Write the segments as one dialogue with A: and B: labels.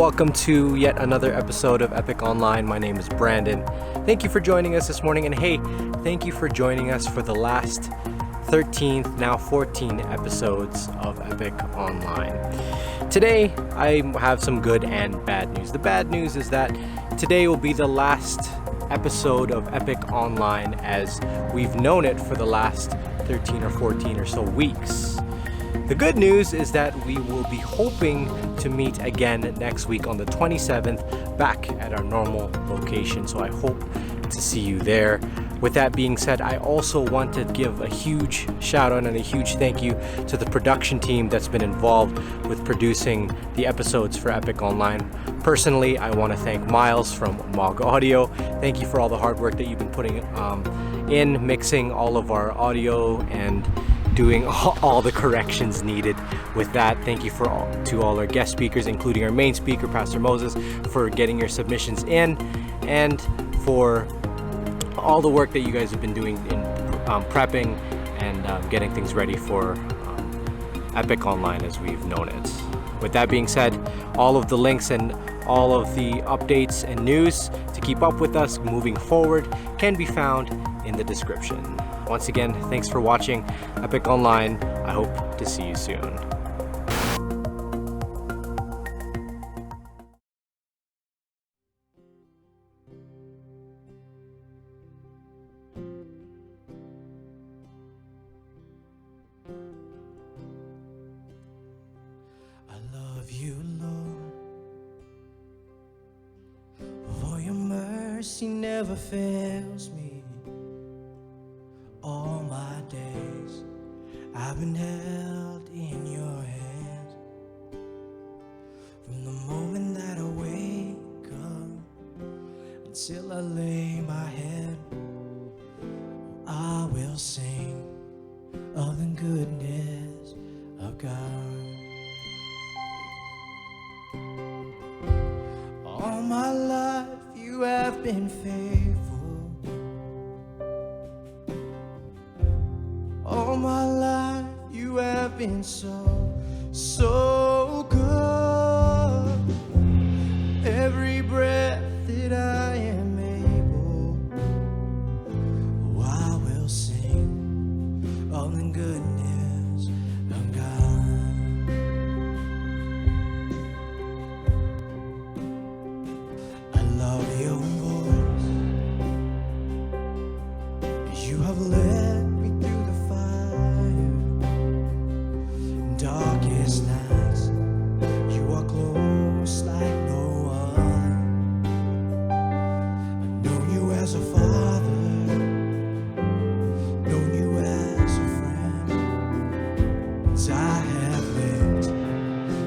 A: welcome to yet another episode of Epic Online. My name is Brandon. Thank you for joining us this morning, and hey, thank you for joining us for the last 13th, now 14 episodes of Epic Online. Today, I have some good and bad news. The bad news is that today will be the last episode of Epic Online as we've known it for the last 13 or 14 or so weeks. The good news is that we will be hoping to meet again next week on the 27th back at our normal location, so I hope to see you there. With that being said, I also want to give a huge shout out and a huge thank you to the production team that's been involved with producing the episodes for Epic Online. Personally, I want to thank Miles from Mog Audio. Thank you for all the hard work that you've been putting in mixing all of our audio and doing all the corrections needed. With that, thank you to all our guest speakers, including our main speaker, Pastor Moses, for getting your submissions in, and for all the work that you guys have been doing in prepping and getting things ready for Epic Online as we've known it. With that being said, all of the links and all of the updates and news to keep up with us moving forward can be found in the description. Once again, thanks for watching Epic Online. I hope to see you soon.
B: I love you, Lord, for your mercy never fails me. All my days I've been held in your hands. From the moment that I wake up until I lay my head, I will sing of the goodness of God. All my life you have been faithful. All my life you have been so good. Every breath that I am able, oh, I will sing of the goodness of God. I love your voice. You have led me through the darkest nights. You are close like no other. I know you as a father, known you as a friend. As I have lived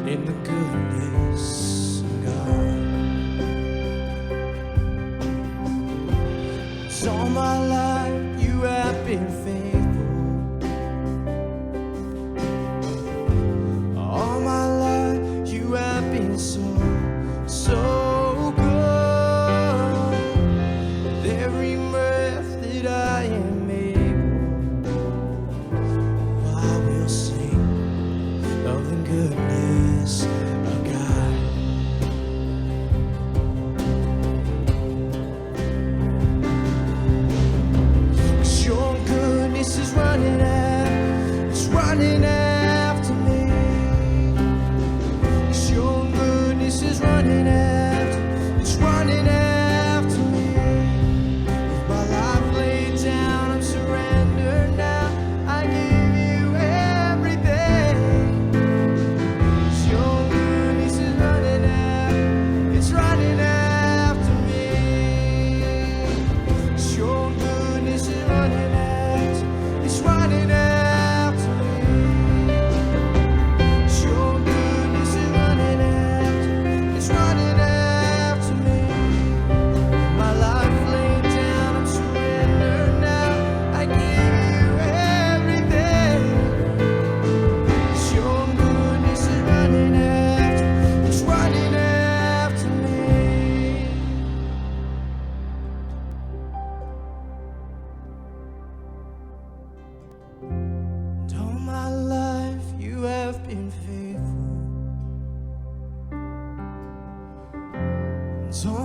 B: in the goodness of God. So all my life you have been faithful. So good. With every breath that I am able, I will sing of the goodness of God. 'Cause your goodness is running after me. 'Cause your goodness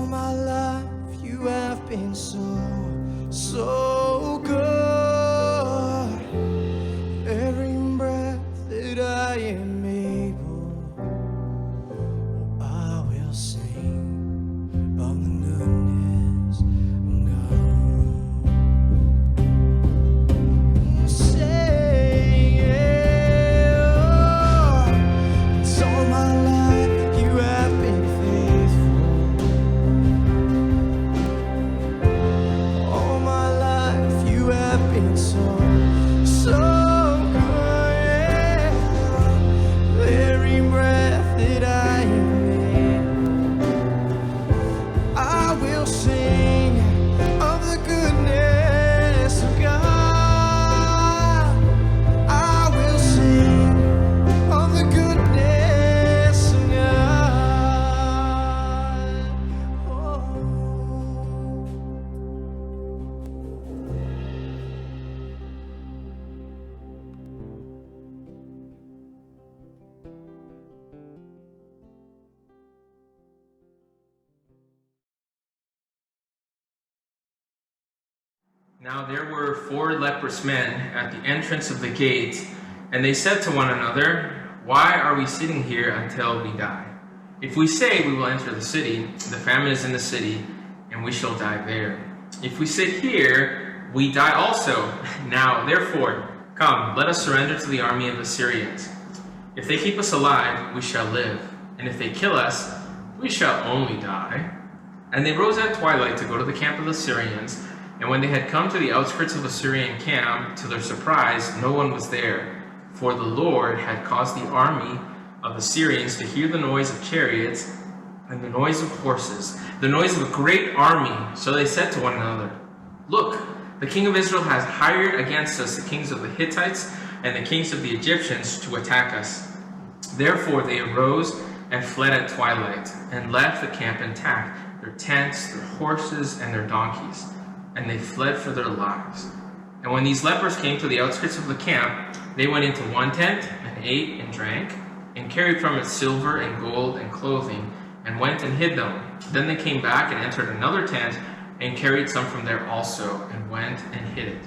B: all my life you have been so good. Every breath that I am able, I will sing of the goodness of God. Say, yeah, it's all my life you have been faithful. All my life you have been so good, yeah. Every breath that I am in, I will sing of the goodness of God. I will sing of the goodness of God. Oh.
C: Now there were 4 leprous men at the entrance of the gate, and they said to one another, "Why are we sitting here until we die? If we say we will enter the city, the famine is in the city, and we shall die there. If we sit here, we die also. Now therefore, come, let us surrender to the army of the Syrians. If they keep us alive, we shall live, and if they kill us, we shall only die." And they rose at twilight to go to the camp of the Syrians. And when they had come to the outskirts of the Syrian camp, to their surprise, no one was there, for the Lord had caused the army of the Syrians to hear the noise of chariots and the noise of horses, the noise of a great army. So they said to one another, "Look, the king of Israel has hired against us the kings of the Hittites and the kings of the Egyptians to attack us." Therefore they arose and fled at twilight, and left the camp intact, their tents, their horses, and their donkeys. And they fled for their lives. And when these lepers came to the outskirts of the camp, they went into one tent, and ate and drank, and carried from it silver and gold and clothing, and went and hid them. Then they came back and entered another tent, and carried some from there also, and went and hid it.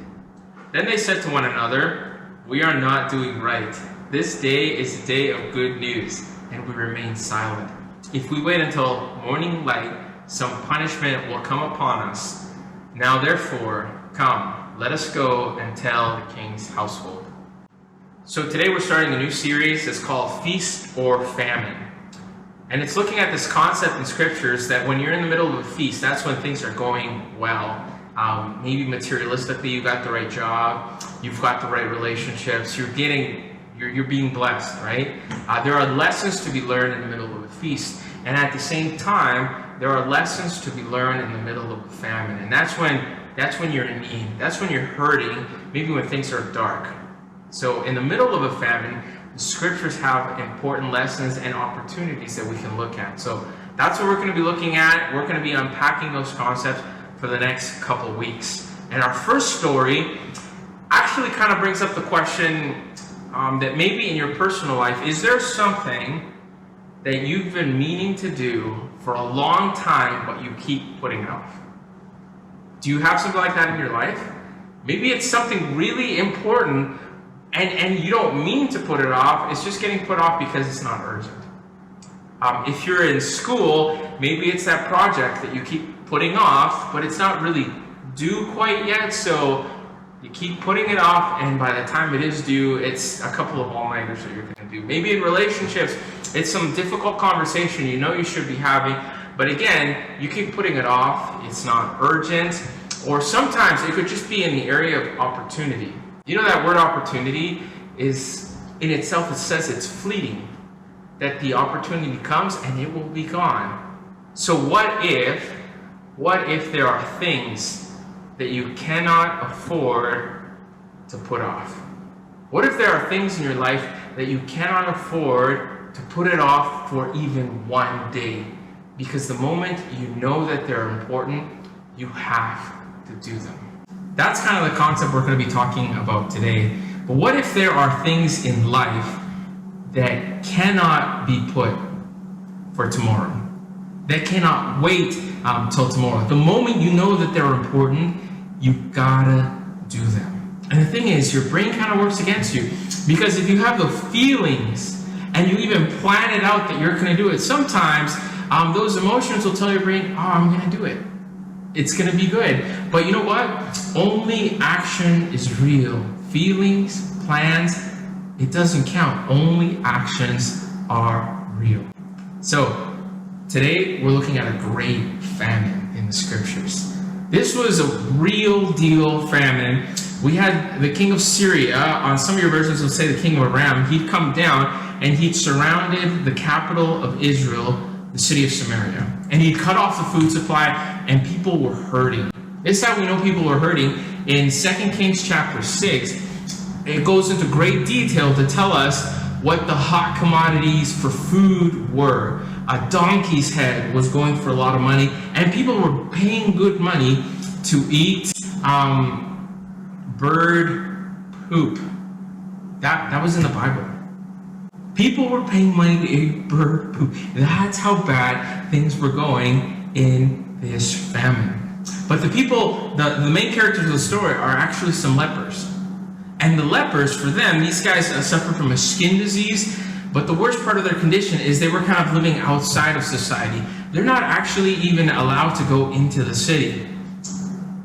C: Then they said to one another, "We are not doing right. This day is a day of good news, and we remain silent. If we wait until morning light, some punishment will come upon us. Now therefore, come, let us go and tell the king's household." So today we're starting a new series. It's called Feast or Famine. And it's looking at this concept in scriptures that when you're in the middle of a feast, that's when things are going well. Maybe materialistically, you got the right job, you've got the right relationships, you're being blessed, right? There are lessons to be learned in the middle of a feast. And at the same time, there are lessons to be learned in the middle of a famine. And that's when you're in need. That's when you're hurting, maybe when things are dark. So in the middle of a famine, the scriptures have important lessons and opportunities that we can look at. So that's what we're going to be looking at. We're going to be unpacking those concepts for the next couple weeks. And our first story actually kind of brings up the question that maybe in your personal life, is there something that you've been meaning to do for a long time, but you keep putting it off? Do you have something like that in your life? Maybe it's something really important and you don't mean to put it off. It's just getting put off because it's not urgent. If you're in school, maybe it's that project that you keep putting off, but it's not really due quite yet, so you keep putting it off, and by the time it is due, it's a couple of all-nighters that you're going to do. Maybe in relationships, it's some difficult conversation you know you should be having, but again, you keep putting it off. It's not urgent. Or sometimes it could just be in the area of opportunity. You know that word opportunity is, in itself, it says it's fleeting. That the opportunity comes and it will be gone. So what if there are things that you cannot afford to put off? What if there are things in your life that you cannot afford to put it off for even one day? Because the moment you know that they're important, you have to do them. That's kind of the concept we're going to be talking about today. But what if there are things in life that cannot be put for tomorrow? that cannot wait till tomorrow. The moment you know that they're important, you gotta do them. And the thing is, your brain kind of works against you, because if you have the feelings and you even plan it out that you're going to do it, sometimes those emotions will tell your brain, oh, I'm going to do it. It's going to be good. But you know what? Only action is real. Feelings, plans, it doesn't count. Only actions are real. So today we're looking at a great famine in the scriptures. This was a real deal famine. We had the king of Syria, on some of your versions will say the king of Aram. He'd come down and he'd surrounded the capital of Israel, the city of Samaria. And he'd cut off the food supply, and people were hurting. This is how we know people were hurting. In 2 Kings chapter 6, it goes into great detail to tell us what the hot commodities for food were. A donkey's head was going for a lot of money, and people were paying good money to eat bird poop. That was in the Bible. People were paying money to eat bird poop. That's how bad things were going in this famine. But the people, the main characters of the story are actually some lepers. And the lepers, for them, these guys suffer from a skin disease, but the worst part of their condition is they were kind of living outside of society. They're not actually even allowed to go into the city.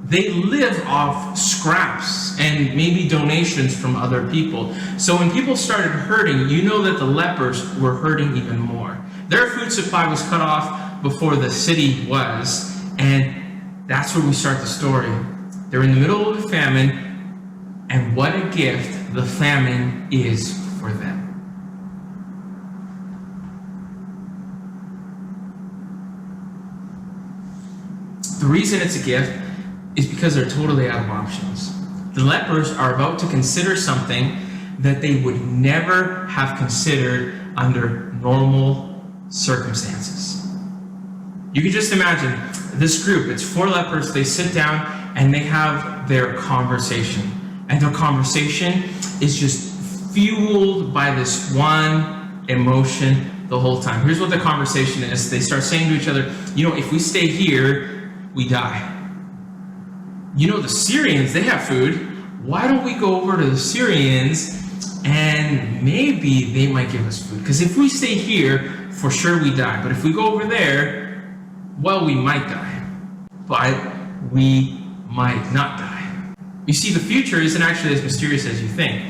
C: They live off scraps and maybe donations from other people. So when people started hurting, you know that the lepers were hurting even more. Their food supply was cut off before the city was, and that's where we start the story. They're in the middle of a famine, and what a gift the famine is for them. The reason it's a gift is because they're totally out of options. The lepers are about to consider something that they would never have considered under normal circumstances. You can just imagine this group, it's 4 lepers, they sit down and they have their conversation. And their conversation is just fueled by this one emotion the whole time. Here's what the conversation is. They start saying to each other, you know, if we stay here, we die. You know, the Syrians, they have food. Why don't we go over to the Syrians and maybe they might give us food? Because if we stay here, for sure we die. But if we go over there, well, we might die. But we might not die. You see, the future isn't actually as mysterious as you think.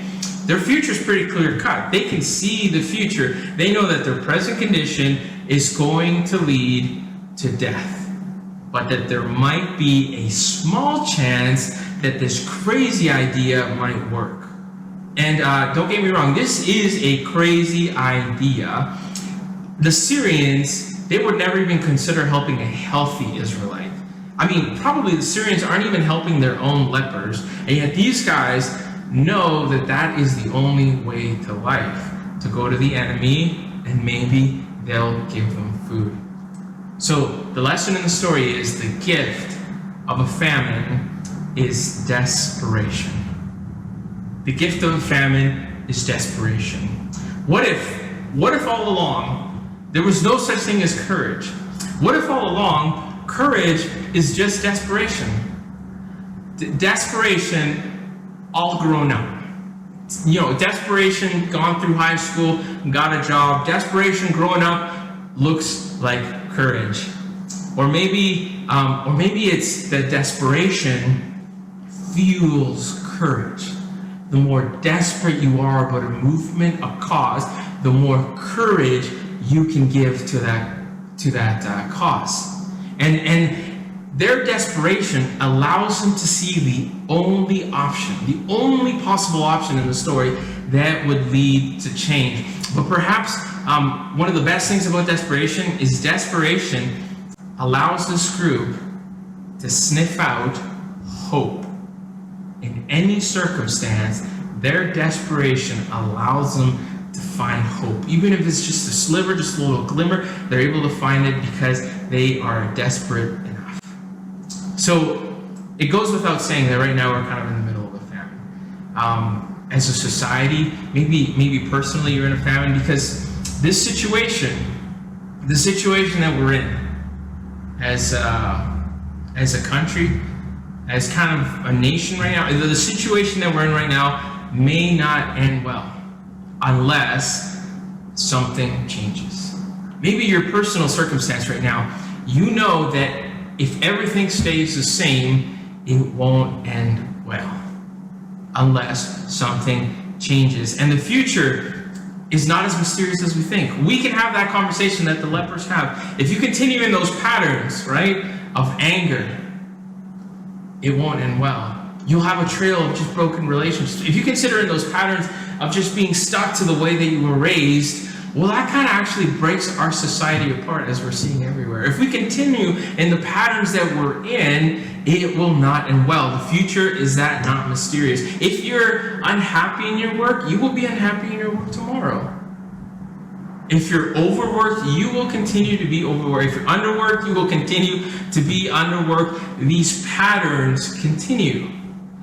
C: Their future is pretty clear cut. They can see the future. They know that their present condition is going to lead to death. But that there might be a small chance that this crazy idea might work. And don't get me wrong, this is a crazy idea. The Syrians, they would never even consider helping a healthy Israelite. I mean, probably the Syrians aren't even helping their own lepers, and yet these guys know that that is the only way to life, to go to the enemy, and maybe they'll give them food. So the lesson in the story is the gift of a famine is desperation. The gift of a famine is desperation. What if all along there was no such thing as courage? What if all along courage is just desperation? Desperation all grown up. You know, desperation gone through high school, got a job. Desperation growing up looks like courage. Or maybe it's that desperation fuels courage. The more desperate you are about a movement, a cause, the more courage you can give to that cause. And their desperation allows them to see the only option, the only possible option in the story that would lead to change. But perhaps one of the best things about desperation is desperation allows this group to sniff out hope. In any circumstance, their desperation allows them to find hope. Even if it's just a sliver, just a little glimmer, they're able to find it because they are desperate enough. So it goes without saying that right now we're kind of in the middle of a famine. As a society, maybe personally you're in a famine because this situation that we're in, as a country, as kind of a nation right now. The situation that we're in right now may not end well unless something changes. Maybe your personal circumstance right now, you know that if everything stays the same, it won't end well unless something changes. And the future is not as mysterious as we think. We can have that conversation that the lepers have. If you continue in those patterns, right, of anger, it won't end well. You'll have a trail of just broken relationships. If you consider in those patterns of just being stuck to the way that you were raised, well, that kind of actually breaks our society apart, as we're seeing everywhere. If we continue in the patterns that we're in, it will not end well. The future is that not mysterious. If you're unhappy in your work, you will be unhappy in your work tomorrow. If you're overworked, you will continue to be overworked. If you're underworked, you will continue to be underworked. These patterns continue.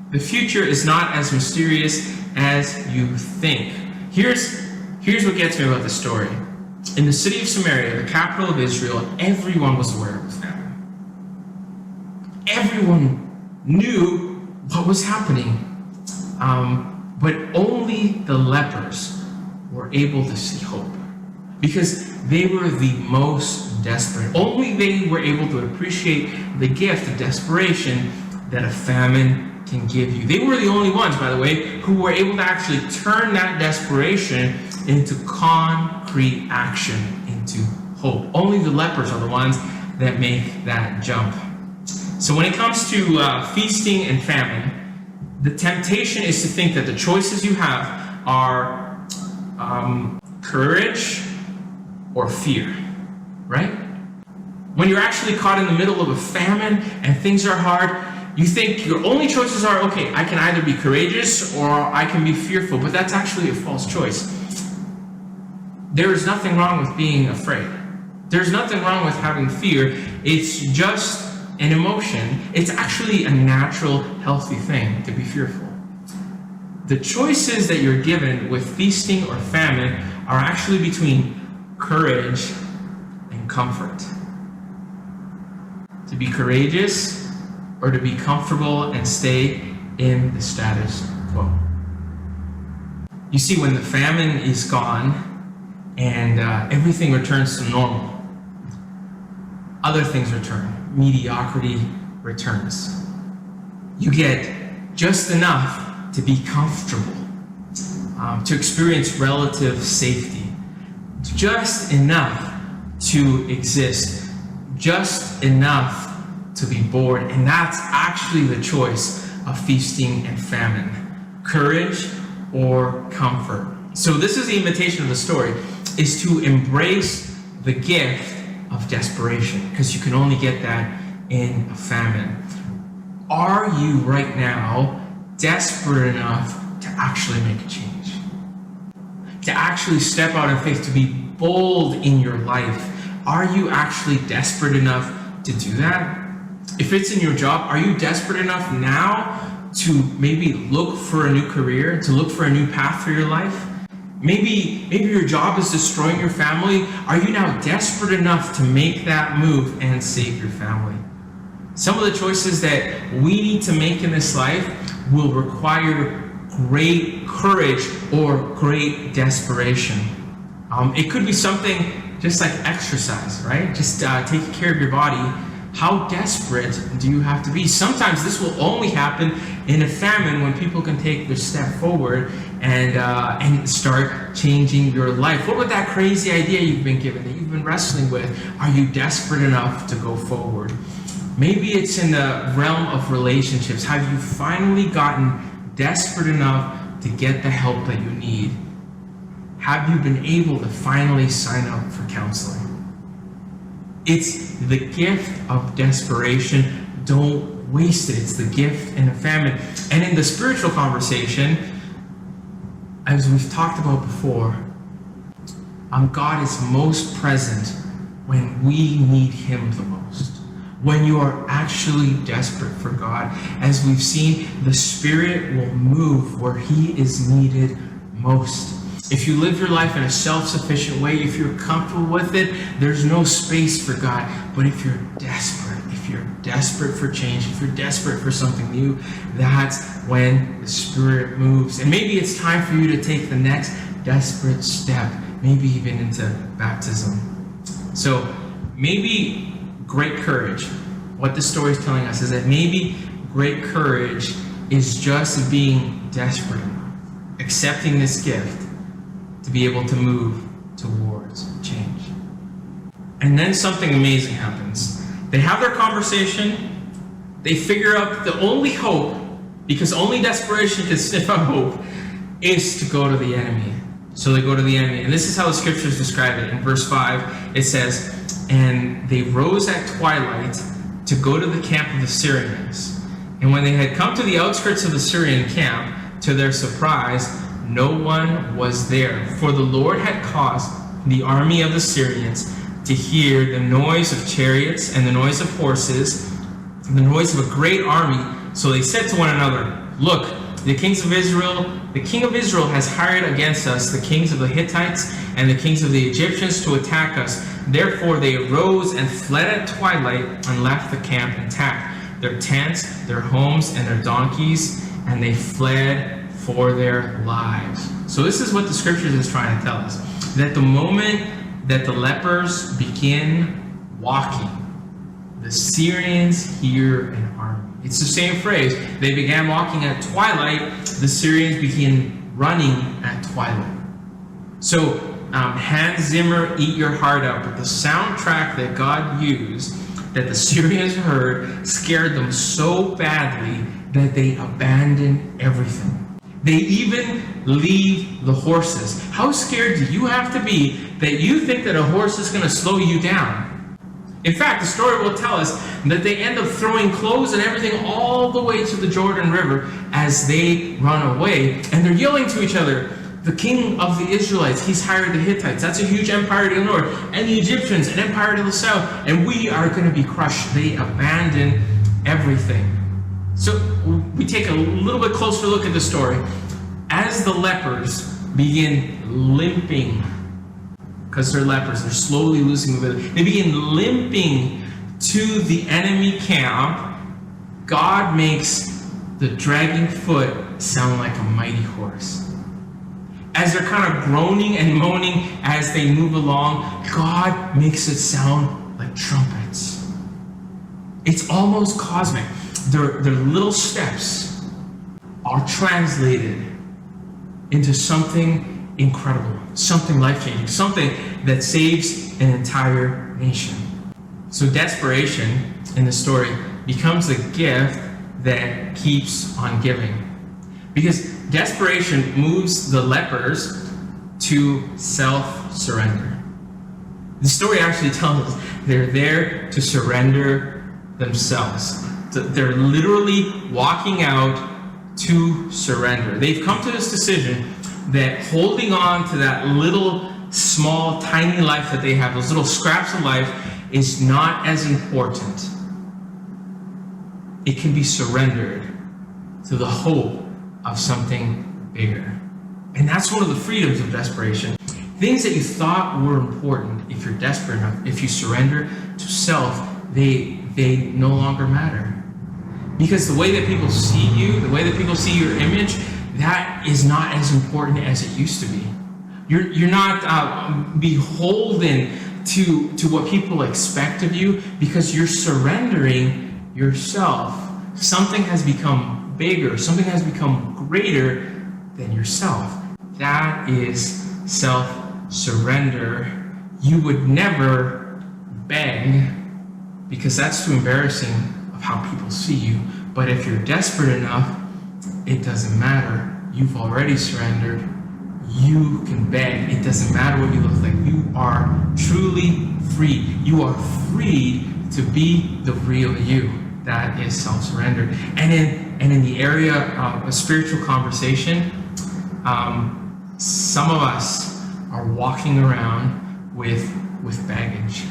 C: The future is not as mysterious as you think. Here's what gets me about the story. In the city of Samaria, the capital of Israel, everyone was aware of the famine. Everyone knew what was happening. But only the lepers were able to see hope, because they were the most desperate. Only they were able to appreciate the gift of desperation that a famine can give you. They were the only ones, by the way, who were able to actually turn that desperation into concrete action, into hope. Only the lepers are the ones that make that jump. So when it comes to feasting and famine, the temptation is to think that the choices you have are courage or fear, right? When you're actually caught in the middle of a famine and things are hard, you think your only choices are, okay, I can either be courageous or I can be fearful, but that's actually a false choice. There is nothing wrong with being afraid. There's nothing wrong with having fear. It's just an emotion. It's actually a natural, healthy thing to be fearful. The choices that you're given with feasting or famine are actually between courage and comfort. To be courageous or to be comfortable and stay in the status quo. You see, when the famine is gone and everything returns to normal, other things return. Mediocrity returns. You get just enough to be comfortable, to experience relative safety, just enough to exist, just enough to be bored. And that's actually the choice of feasting and famine, courage or comfort. So this is the invitation of the story, is to embrace the gift of desperation, because you can only get that in a famine. Are you right now desperate enough to actually make a change? To actually step out in faith, to be bold in your life? Are you actually desperate enough to do that? If it's in your job, are you desperate enough now to maybe look for a new career, to look for a new path for your life? Maybe your job is destroying your family. Are you now desperate enough to make that move and save your family? Some of the choices that we need to make in this life will require great courage or great desperation. It could be something just like exercise, right? Just taking care of your body. How desperate do you have to be? Sometimes this will only happen in a famine, when people can take their step forward and start changing your life. What about that crazy idea you've been given, that you've been wrestling with? Are you desperate enough to go forward? Maybe it's in the realm of relationships. Have you finally gotten desperate enough to get the help that you need? Have you been able to finally sign up for counseling? It's the gift of desperation. Don't waste it. It's the gift in a famine. And in the spiritual conversation, as we've talked about before, God is most present when we need Him the most. When you are actually desperate for God. As we've seen, the Spirit will move where He is needed most. If you live your life in a self-sufficient way, if you're comfortable with it, there's no space for God. But if you're desperate for change, if you're desperate for something new, that's when the Spirit moves. And maybe it's time for you to take the next desperate step, maybe even into baptism. So maybe great courage, what the story is telling us is that maybe great courage is just being desperate, accepting this gift to be able to move towards change. And then something amazing happens. They have their conversation. They figure out the only hope, because only desperation can sniff out hope, is to go to the enemy. So they go to the enemy. And this is how the scriptures describe it. In verse 5, it says, "And they rose at twilight to go to the camp of the Syrians. And when they had come to the outskirts of the Syrian camp, to their surprise, no one was there. For the Lord had caused the army of the Syrians to hear the noise of chariots and the noise of horses, and the noise of a great army. So they said to one another, 'Look, the king of Israel has hired against us the kings of the Hittites and the kings of the Egyptians to attack us.' Therefore they arose and fled at twilight and left the camp intact, their tents, their homes, and their donkeys, and they fled for their lives." So this is what the scriptures is trying to tell us. That the moment that the lepers begin walking, the Syrians hear an army. It's the same phrase. They began walking at twilight. The Syrians began running at twilight. So Hans Zimmer, Eat Your Heart Out. But the soundtrack that God used, that the Syrians heard, scared them so badly that they abandoned everything. They even leave the horses. How scared do you have to be that you think that a horse is going to slow you down? In fact, the story will tell us that they end up throwing clothes and everything all the way to the Jordan River as they run away. And they're yelling to each other, "The king of the Israelites, he's hired the Hittites. That's a huge empire to the north. And the Egyptians, an empire to the south. And we are going to be crushed." They abandon everything. So we take a little bit closer look at the story. As the lepers begin limping, because they're lepers, they're slowly losing mobility. They begin limping to the enemy camp. God makes the dragging foot sound like a mighty horse. As they're kind of groaning and moaning as they move along, God makes it sound like trumpets. It's almost cosmic. Their little steps are translated into something incredible, something life-changing, something that saves an entire nation. So desperation in the story becomes a gift that keeps on giving. Because desperation moves the lepers to self-surrender. The story actually tells us they're there to surrender themselves. They're literally walking out to surrender. They've come to this decision that holding on to that little, small, tiny life that they have, those little scraps of life, is not as important. It can be surrendered to the hope of something bigger. And that's one of the freedoms of desperation. Things that you thought were important, if you're desperate enough, if you surrender to self, they no longer matter. Because the way that people see you, the way that people see your image, that is not as important as it used to be. You're not beholden to what people expect of you, because you're surrendering yourself. Something has become bigger, something has become greater than yourself. That is self-surrender. You would never beg, because that's too embarrassing of how people see you. But if you're desperate enough, it doesn't matter. You've already surrendered. You can beg. It doesn't matter what you look like. You are truly free. You are free to be the real you. That is self-surrender. And in the area of a spiritual conversation, some of us are walking around with baggage.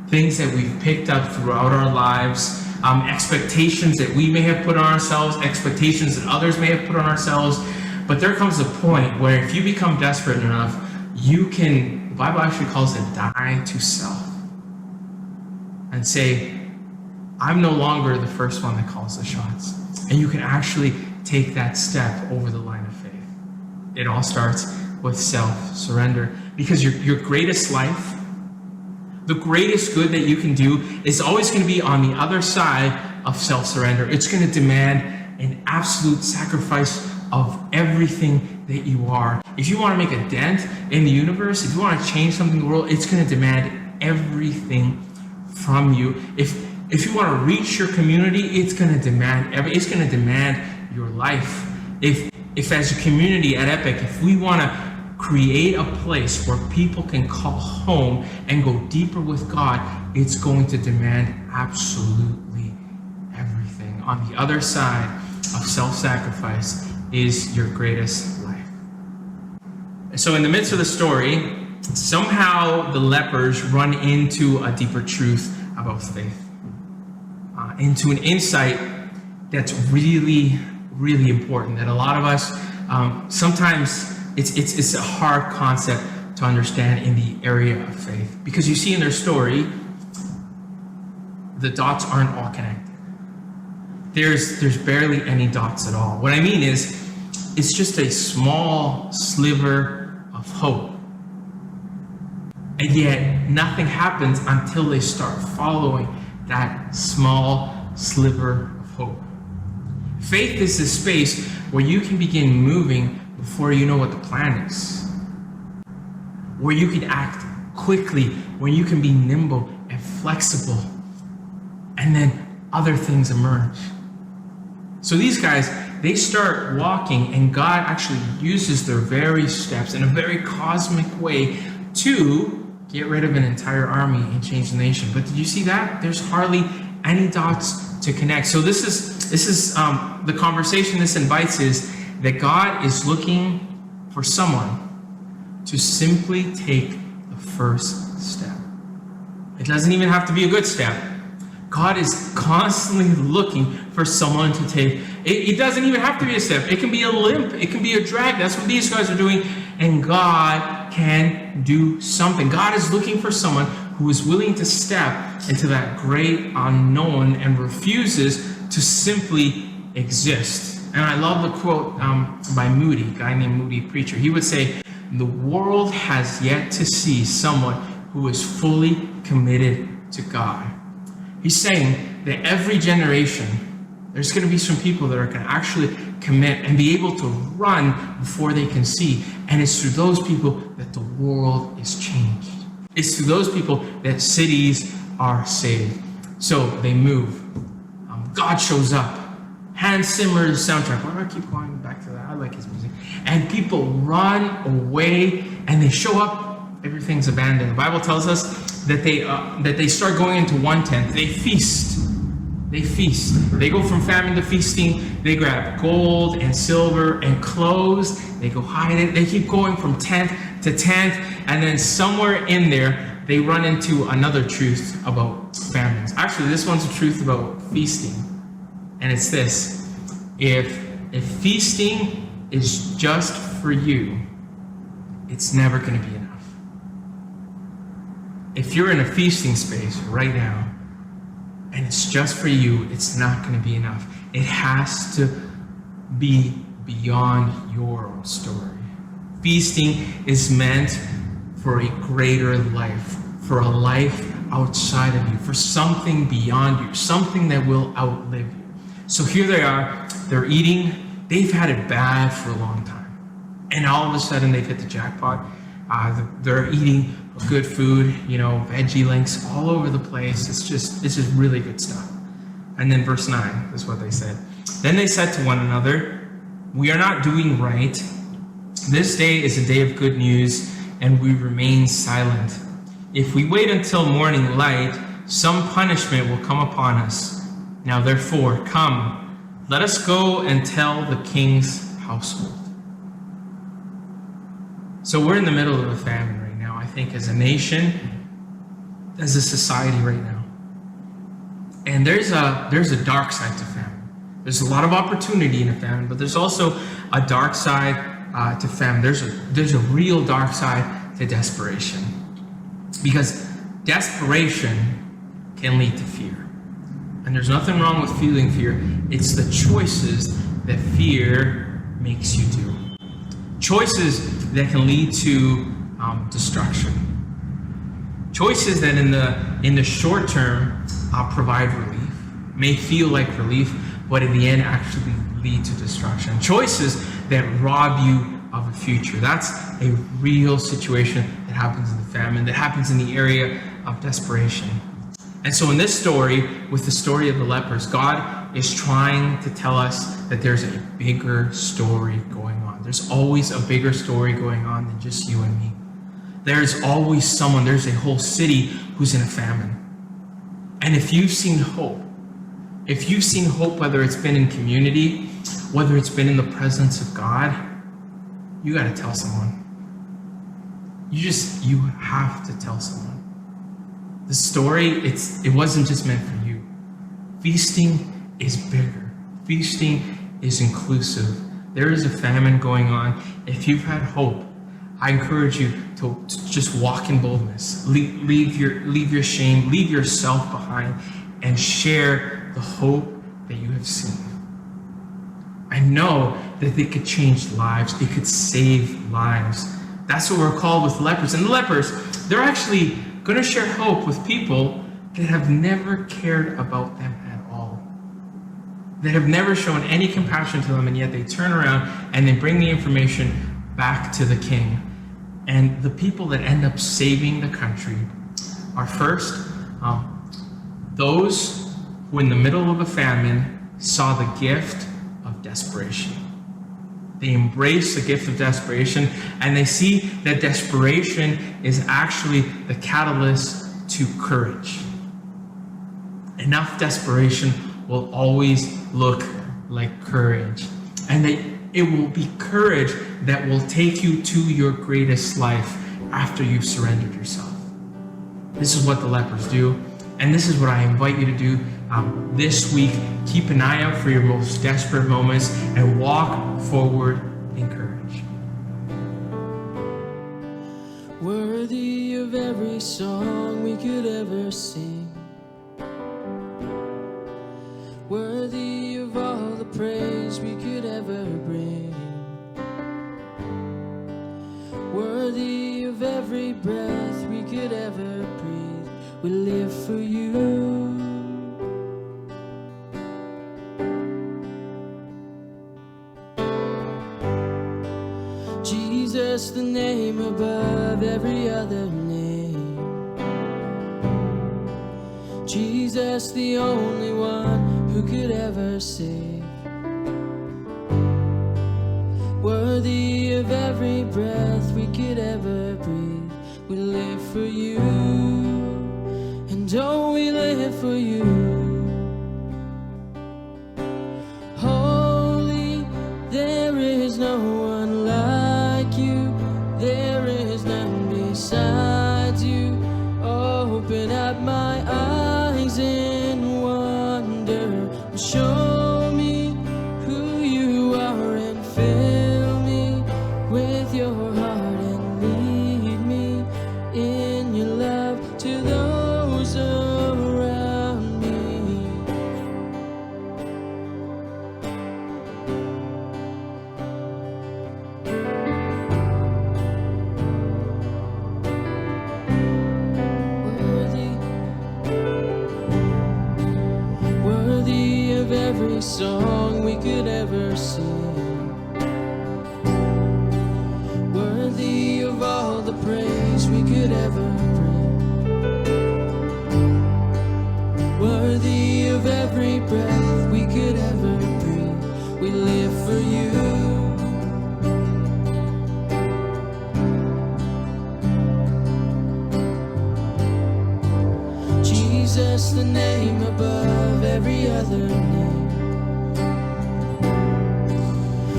C: Things that we've picked up throughout our lives, expectations that we may have put on ourselves, expectations that others may have put on ourselves, But there comes a point where if you become desperate enough, you can, the Bible actually calls it die to self. And say, I'm no longer the first one that calls the shots. And you can actually take that step over the line of faith. It all starts with self-surrender. Because your greatest life, the greatest good that you can do is always going to be on the other side of self-surrender. It's going to demand an absolute sacrifice of everything that you are. If you want to make a dent in the universe, if you want to change something in the world, it's going to demand everything from you. If you want to reach your community, it's going to demand your life. If as a community at Epic, if we want to create a place where people can call home and go deeper with God, it's going to demand absolutely everything. On the other side of self-sacrifice is your greatest life. So in the midst of the story, somehow the lepers run into a deeper truth about faith, into an insight that's really, really important, that a lot of us, sometimes it's a hard concept to understand in the area of faith. Because you see in their story, the dots aren't all connected. There's barely any dots at all. What I mean is, it's just a small sliver of hope. And yet, nothing happens until they start following that small sliver of hope. Faith is the space where you can begin moving before you know what the plan is. Where you can act quickly, where you can be nimble and flexible. And then other things emerge. So these guys, they start walking, and God actually uses their very steps in a very cosmic way to get rid of an entire army and change the nation. But did you see that? There's hardly any dots to connect. So this is the conversation this invites, is that God is looking for someone to simply take the first step. It doesn't even have to be a good step. God is constantly looking for someone to take. It doesn't even have to be a step. It can be a limp. It can be a drag. That's what these guys are doing. And God can do something. God is looking for someone who is willing to step into that great unknown and refuses to simply exist. And I love the quote by Moody, a guy named Moody, preacher. He would say, the world has yet to see someone who is fully committed to God. He's saying that every generation, there's going to be some people that are going to actually commit and be able to run before they can see. And it's through those people that the world is changed. It's through those people that cities are saved. So they move. God shows up. Hans Zimmer's soundtrack. Why do I keep going back to that? I like his music. And people run away, and they show up. Everything's abandoned. The Bible tells us that they start going into one tent. They feast. They feast. They go from famine to feasting. They grab gold and silver and clothes. They go hide it. They keep going from tent to tent. And then somewhere in there, they run into another truth about famines. Actually, this one's a truth about feasting. And it's this. If feasting is just for you, it's never going to be enough. If you're in a feasting space right now, and it's just for you, it's not going to be enough. It has to be beyond your story. Feasting is meant for a greater life, for a life outside of you, for something beyond you, something that will outlive you. So here they are, they're eating, they've had it bad for a long time. And all of a sudden they've hit the jackpot. They're eating good food, veggie links all over the place. It's just really good stuff. And then verse 9 is what they said. Then they said to one another, we are not doing right. This day is a day of good news, and we remain silent. If we wait until morning light, some punishment will come upon us. Now therefore, come, let us go and tell the king's household. So we're in the middle of a famine right now, I think, as a nation, as a society right now. And there's a dark side to famine. There's a lot of opportunity in a famine, but there's also a dark side to famine. There's a real dark side to desperation, because desperation can lead to fear. And there's nothing wrong with feeling fear. It's the choices that fear makes you do. Choices that can lead to destruction. Choices that in the short term provide relief, may feel like relief, but in the end actually lead to destruction. Choices that rob you of a future. That's a real situation that happens in the famine, that happens in the area of desperation. And so in this story, with the story of the lepers, God is trying to tell us that there's a bigger story going on. There's always a bigger story going on than just you and me. There's always someone, there's a whole city who's in a famine. And if you've seen hope, whether it's been in community, whether it's been in the presence of God, you got to tell someone. You have to tell someone. The story, it wasn't just meant for you. Feasting is bigger. Feasting is inclusive. There is a famine going on. If you've had hope, I encourage you to just walk in boldness. Leave your shame, leave yourself behind, and share the hope that you have seen. I know that it could change lives. It could save lives. That's what we're called with lepers. And the lepers, they're actually going to share hope with people that have never cared about them at all. That have never shown any compassion to them, and yet they turn around and they bring the information back to the king. And the people that end up saving the country are first, those who in the middle of a famine saw the gift of desperation. They embrace the gift of desperation, and they see that desperation is actually the catalyst to courage. Enough desperation will always look like courage. And it will be courage that will take you to your greatest life after you've surrendered yourself. This is what the lepers do, and this is what I invite you to do this week. Keep an eye out for your most desperate moments and walk forward in courage.
B: Worthy of every song we could ever sing, worthy of all the praise we could ever bring, worthy of every breath we could ever breathe. We live for you. Jesus, the name above every other name. Jesus, the only one who could ever save. Worthy of every breath we could ever breathe. We live for you, and oh, we live for you. Holy, there is no one like you. There is none besides you. Open up my eyes in wonder. Show me who you are and fill me with your heart and lead me in your love to those around me. Worthy of every song we could ever sing, worthy of all the praise we could ever bring, worthy of every breath we could ever breathe. We live for you. Jesus, the name above every other name.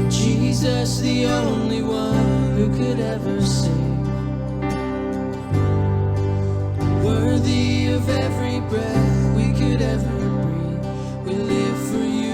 B: Jesus, the only one who could ever save. Worthy of every breath we could ever breathe. We live for you.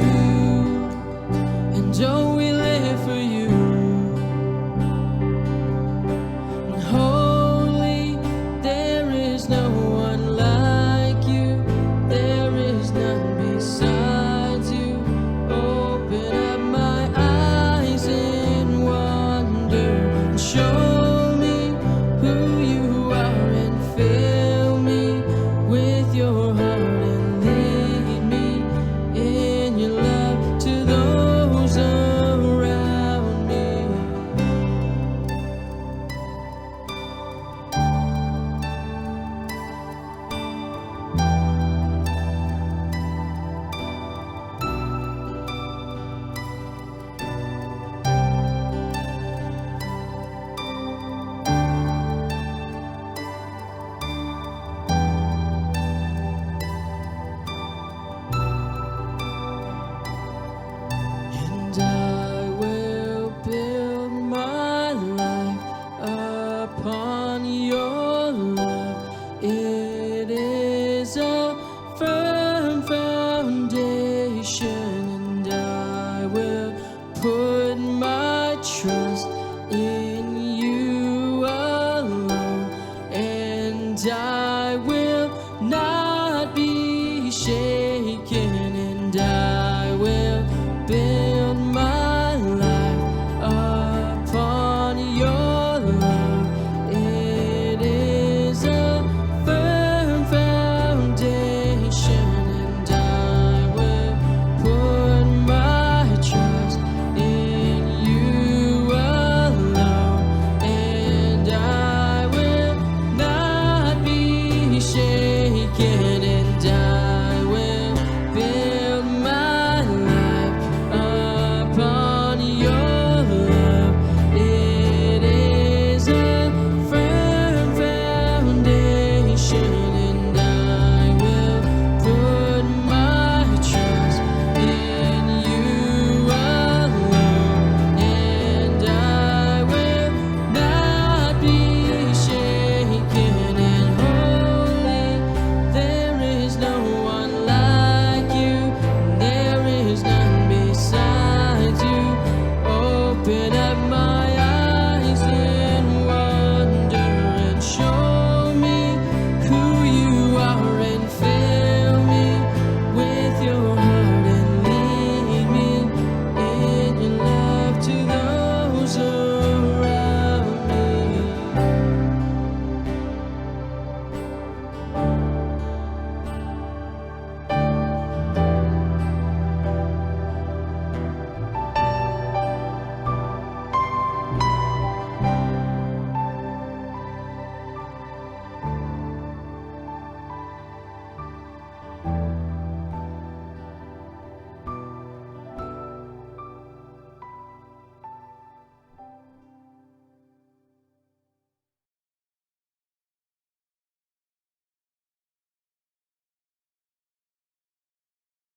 B: It is a firm foundation, and I will put my trust in you alone, and I will not be shaken, and I will build my life upon your love. It is a firm foundation, and I will put my trust in you alone, and I will not be shaken.